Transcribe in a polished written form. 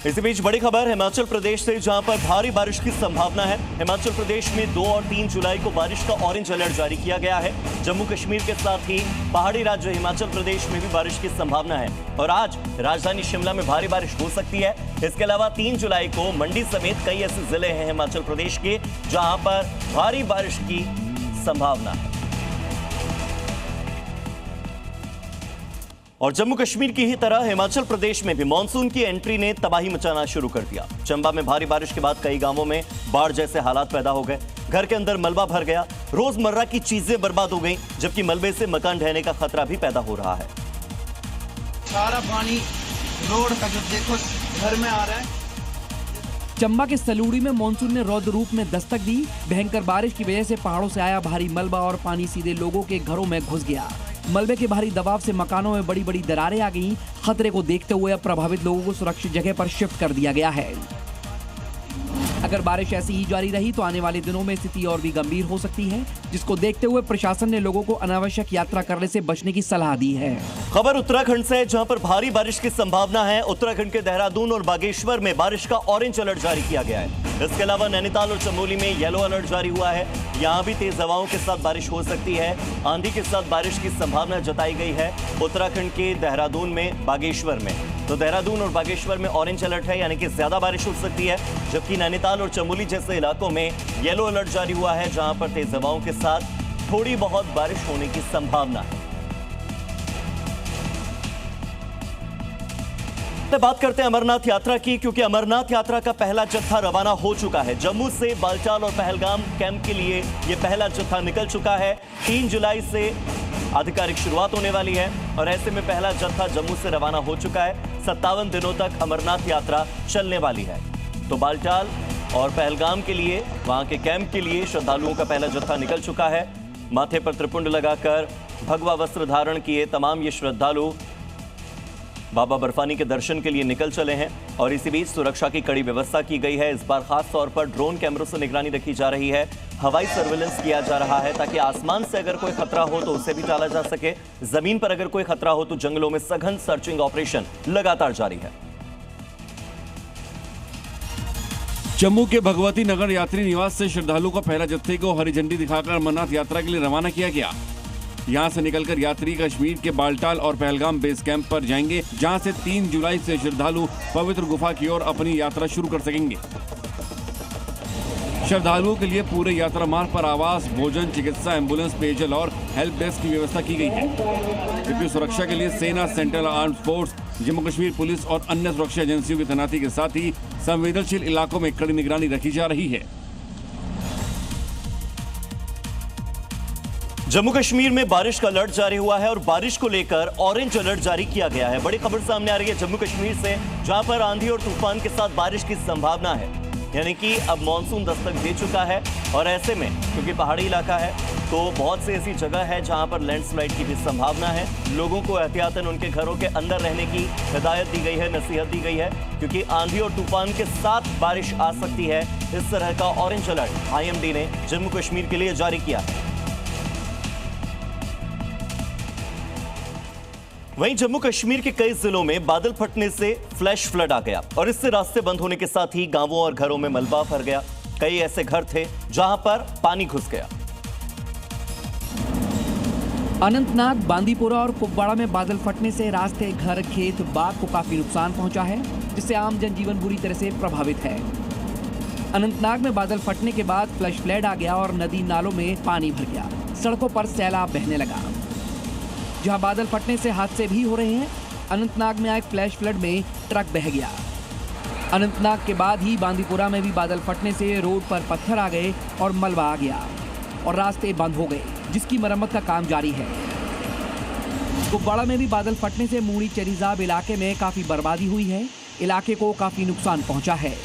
इसी बीच बड़ी खबर हिमाचल प्रदेश से, जहां पर भारी बारिश की संभावना है। हिमाचल प्रदेश में 2 और 3 जुलाई को बारिश का ऑरेंज अलर्ट जारी किया गया है। जम्मू कश्मीर के साथ ही पहाड़ी राज्य हिमाचल प्रदेश में भी बारिश की संभावना है और आज राजधानी शिमला में भारी बारिश हो सकती है। इसके अलावा 3 जुलाई को मंडी समेत कई ऐसे जिले हैं हिमाचल प्रदेश के जहां पर भारी बारिश की संभावना है। और जम्मू कश्मीर की ही तरह हिमाचल प्रदेश में भी मानसून की एंट्री ने तबाही मचाना शुरू कर दिया। चंबा में भारी बारिश के बाद कई गांवों में बाढ़ जैसे हालात पैदा हो गए। घर के अंदर मलबा भर गया, रोजमर्रा की चीजें बर्बाद हो गईं, जबकि मलबे से मकान ढहने का खतरा भी पैदा हो रहा है। सारा पानी रोड का जो देखो घर में आ रहा है। चंबा के सलूड़ी में मानसून ने रौद्र रूप में दस्तक दी। भयंकर बारिश की वजह से पहाड़ों से आया भारी मलबा और पानी सीधे लोगों के घरों में घुस गया। मलबे के भारी दबाव से मकानों में बड़ी बड़ी दरारें आ गईं। खतरे को देखते हुए अब प्रभावित लोगों को सुरक्षित जगह पर शिफ्ट कर दिया गया है। अगर बारिश ऐसी ही जारी रही तो आने वाले दिनों में स्थिति और भी गंभीर हो सकती है, जिसको देखते हुए प्रशासन ने लोगों को अनावश्यक यात्रा करने से बचने की सलाह दी है। खबर उत्तराखंड से, जहां पर भारी बारिश की संभावना है। उत्तराखंड के देहरादून और बागेश्वर में बारिश का ऑरेंज अलर्ट जारी किया गया है। इसके अलावा नैनीताल और चमोली में येलो अलर्ट जारी हुआ है। यहां भी तेज हवाओं के साथ बारिश हो सकती है। आंधी के साथ बारिश की संभावना जताई गई है उत्तराखंड के देहरादून में, बागेश्वर में। तो देहरादून और बागेश्वर में ऑरेंज अलर्ट है, यानी कि ज्यादा बारिश हो सकती है, जबकि नैनीताल और चमोली जैसे इलाकों में येलो अलर्ट जारी हुआ है, जहां पर तेज हवाओं के साथ थोड़ी बहुत बारिश होने की संभावना है। बात करते हैं अमरनाथ यात्रा की, क्योंकि अमरनाथ यात्रा का पहला जत्था रवाना हो चुका है। जम्मू से बालटाल और पहलगाम कैंप के लिए यह पहला जत्था निकल चुका है। 3 जुलाई से आधिकारिक शुरुआत होने वाली है और ऐसे में पहला जत्था जम्मू से रवाना हो चुका है। 57 दिनों तक अमरनाथ यात्रा चलने वाली है। तो बालटाल और पहलगाम के लिए, वहां के कैंप के लिए श्रद्धालुओं का पहला जत्था निकल चुका है। माथे पर त्रिपुंड लगाकर भगवा वस्त्र धारण किए तमाम ये श्रद्धालु बाबा बर्फानी के दर्शन के लिए निकल चले हैं और इसी बीच सुरक्षा की कड़ी व्यवस्था की गई है। इस बार खास तौर पर ड्रोन कैमरों से निगरानी रखी जा रही है। हवाई सर्विलेंस किया जा रहा है ताकि आसमान से अगर कोई खतरा हो तो उसे भी टाला जा सके। जमीन पर अगर कोई खतरा हो तो जंगलों में सघन सर्चिंग ऑपरेशन लगातार जारी है। जम्मू के भगवती नगर यात्री निवास से श्रद्धालुओं को पहला जत्थे को हरी झंडी दिखाकर अमरनाथ यात्रा के लिए रवाना किया गया। यहां से निकलकर यात्री कश्मीर के बालटाल और पहलगाम बेस कैंप पर जाएंगे, जहां से 3 जुलाई से श्रद्धालु पवित्र गुफा की ओर अपनी यात्रा शुरू कर सकेंगे। श्रद्धालुओं के लिए पूरे यात्रा मार्ग पर आवास, भोजन, चिकित्सा, एम्बुलेंस, पेयजल और हेल्प डेस्क की व्यवस्था की गई है। जबकि सुरक्षा के लिए सेना, central armed force, Jammu Kashmir police और अन्य सुरक्षा एजेंसियों की तैनाती के साथ ही संवेदनशील इलाकों में कड़ी निगरानी रखी जा रही है। जम्मू कश्मीर में बारिश का अलर्ट जारी हुआ है और बारिश को लेकर ऑरेंज अलर्ट जारी किया गया है। बड़ी खबर सामने आ रही है जम्मू कश्मीर से, जहां पर आंधी और तूफान के साथ बारिश की संभावना है। यानी कि अब मानसून दस्तक दे चुका है और ऐसे में क्योंकि पहाड़ी इलाका है तो बहुत सी ऐसी जगह है जहां पर लैंडस्लाइड की भी संभावना है। लोगों को एहतियातन उनके घरों के अंदर रहने की हिदायत दी गई है, नसीहत दी गई है, क्योंकि आंधी और तूफान के साथ बारिश आ सकती है। इस तरह का ऑरेंज अलर्ट IMD ने जम्मू कश्मीर के लिए जारी किया है। वहीं जम्मू कश्मीर के कई जिलों में बादल फटने से फ्लैश फ्लड आ गया और इससे रास्ते बंद होने के साथ ही गांवों और घरों में मलबा भर गया। कई ऐसे घर थे जहां पर पानी घुस गया। अनंतनाग, बांदीपुरा और कुपवाड़ा में बादल फटने से रास्ते, घर, खेत, बाग को काफी नुकसान पहुंचा है, जिससे आम जनजीवन बुरी तरह से प्रभावित है। अनंतनाग में बादल फटने के बाद फ्लैश फ्लड आ गया और नदी नालों में पानी भर गया। सड़कों पर सैलाब बहने लगा। जहां बादल फटने से हादसे भी हो रहे हैं, अनंतनाग में आए फ्लैश फ्लड में ट्रक बह गया। अनंतनाग के बाद ही बांदीपुरा में भी बादल फटने से रोड पर पत्थर आ गए और मलबा आ गया और रास्ते बंद हो गए, जिसकी मरम्मत का काम जारी है। कुपवाड़ा में भी बादल फटने से मूड़ी चरीजाब इलाके में काफी बर्बादी हुई है। इलाके को काफी नुकसान पहुंचा है।